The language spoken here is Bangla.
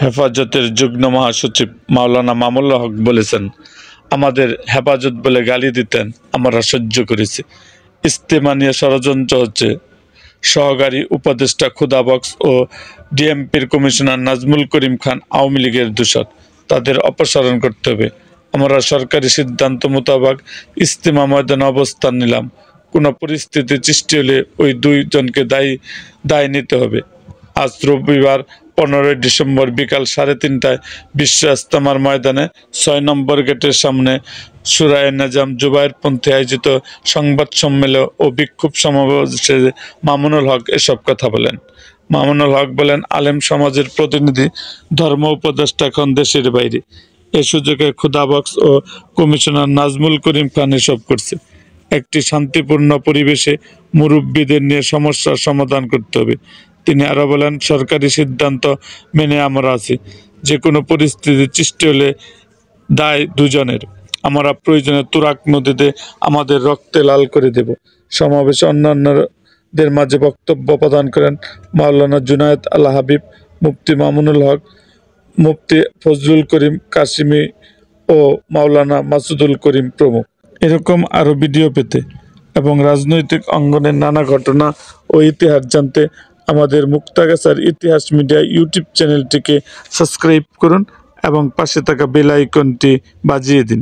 হেফাজতের যুগ্ম মহাসচিব মাওলানা মামুনুল হক বলেছেন, আমাদের হেফাজত বলে গালি দিতেন, আমরা সহ্য করেছি। ইজতেমা নিয়ে ষড়যন্ত্র হচ্ছে। সহকারী উপদেষ্টা খুদা বক্স ও ডিএমপির কমিশনার নাজমুল করিম খান আওয়ামী লীগের দূষর, তাদের অপসারণ করতে হবে। আমরা সরকারি সিদ্ধান্ত মোতাবেক ইজতেমা ময়দানে অবস্থান নিলাম। কোনো পরিস্থিতি সৃষ্টি হলে ওই দুইজনকে দায় নিতে হবে। আজ রবিবার 15 ডিসেম্বর বিকাল 3:30টায় বিশ্ব ইজতেমার ময়দানে 6 নম্বর গেটের সামনে সুরায়ে নেজাম জুবায়েরপন্থী আয়োজিত সংবাদ সম্মেলন ও বিক্ষোভ সমাবেশে মামুনুল হক এসব কথা বলেন। মামুনুল হক বলেন, আলেম সমাজের প্রতিনিধি, ধর্ম উপদেষ্টা এখন দেশের বাইরে। এ সুযোগে খুদা বক্স ও কমিশনার নাজমুল করিম খান এসব করছে। একটি শান্তিপূর্ণ পরিবেশে মুরব্বীদের নিয়ে সমস্যার সমাধান করতে হবে। তিনি আরো বলেন, সরকারি সিদ্ধান্ত মেনে আমরা আছি। যে কোনো পরিস্থিতি সৃষ্টি হলে দায় দুজনের। আমরা প্রয়োজনে তুরাগ নদীতে আমাদের রক্তে লাল করে দেব। সমাবেশে অন্যান্যদের মাঝে বক্তব্য প্রদান করেন মাওলানা জুনায়েদ আল হাবিব, মুফতি মামুনুল হক, মুফতি ফজলুল করিম কাশিমি ও মাওলানা মাসুদুল করিম প্রমুখ। এরকম আরও ভিডিও পেতে এবং রাজনৈতিক অঙ্গনের নানা ঘটনা ও ইতিহাস জানতে আমাদের মুক্তাগাছার ইতিহাস মিডিয়া ইউটিউব চ্যানেলটিকে সাবস্ক্রাইব করুন এবং পাশে থাকা বেল আইকনটি বাজিয়ে দিন।